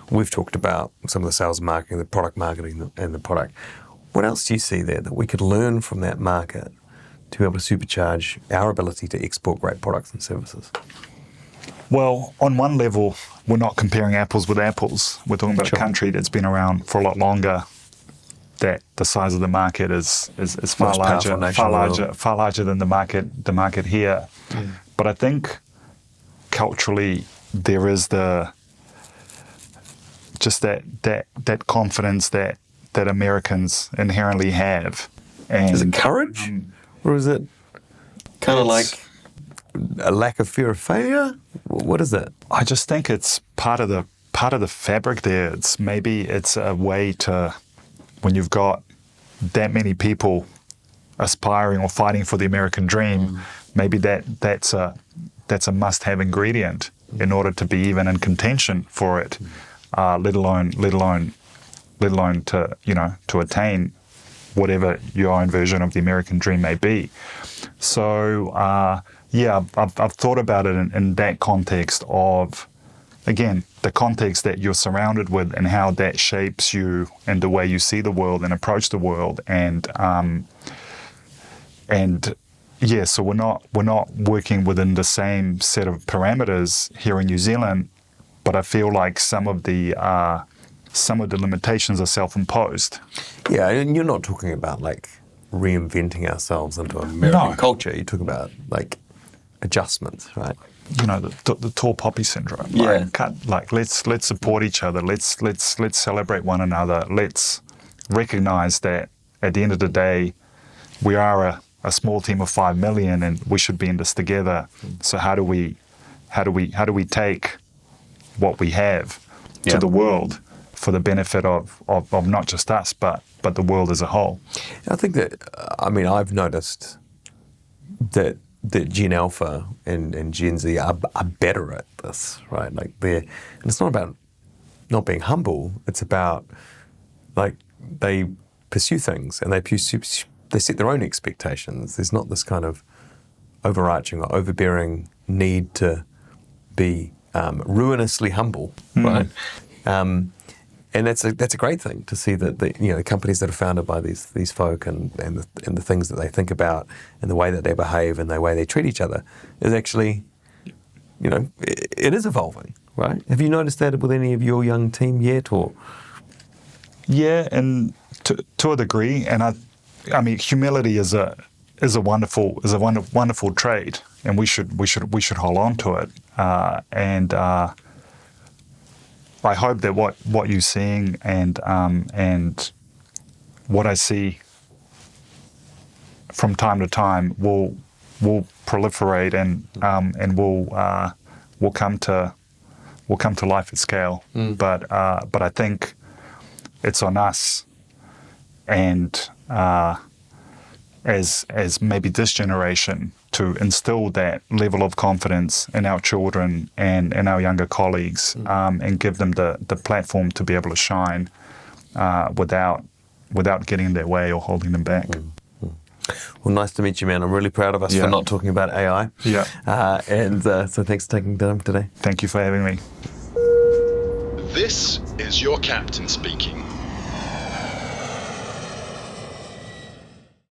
We've talked about some of the sales and marketing, the product marketing and the product. What else do you see there that we could learn from that market to be able to supercharge our ability to export great products and services? Well, on one level, we're not comparing apples with apples. We're talking about a country that's been around for a lot longer, that the size of the market is far larger than the market here. But I think culturally there is that confidence that Americans inherently have. And is it courage, or is it kind of like a lack of fear of failure? What is it? I just think it's part of the fabric there. It's a way to, when you've got that many people aspiring or fighting for the American dream, maybe that's a must-have ingredient in order to be even in contention for it, let alone to attain whatever your own version of the American dream may be. So I've thought about it in that context of, again, the context that you're surrounded with and how that shapes you and the way you see the world and approach the world, and Yeah, so we're not working within the same set of parameters here in New Zealand, but I feel like some of the limitations are self-imposed. Yeah, and you're not talking about like reinventing ourselves into American culture. You're talking about like adjustments, right? You know, the tall poppy syndrome. Yeah. Let's support each other. Let's celebrate one another. Let's recognize that at the end of the day, we are a small team of 5 million, and we should be in this together. So how do we take what we have to the world for the benefit of not just us, but the world as a whole? I think that, I've noticed that Gen Alpha and Gen Z are better at this, right? Like and it's not about not being humble. It's about like they pursue things and they set their own expectations. There's not this kind of overarching or overbearing need to be ruinously humble, right? And that's a great thing to see that the companies that are founded by these folk and the things that they think about and the way that they behave and the way they treat each other is actually, it is evolving, right? Have you noticed that with any of your young team yet, or? Yeah, and to a degree, and I mean, humility is a wonderful trait, and we should hold on to it. I hope that what you're seeing and what I see from time to time will proliferate and will come to life at scale. But I think it's on us, and as maybe this generation, to instill that level of confidence in our children and in our younger colleagues, and give them the platform to be able to shine without getting in their way or holding them back. Well, nice to meet you, man. I'm really proud of us for not talking about AI. Yeah. So thanks for taking time today. Thank you for having me. This is your captain speaking.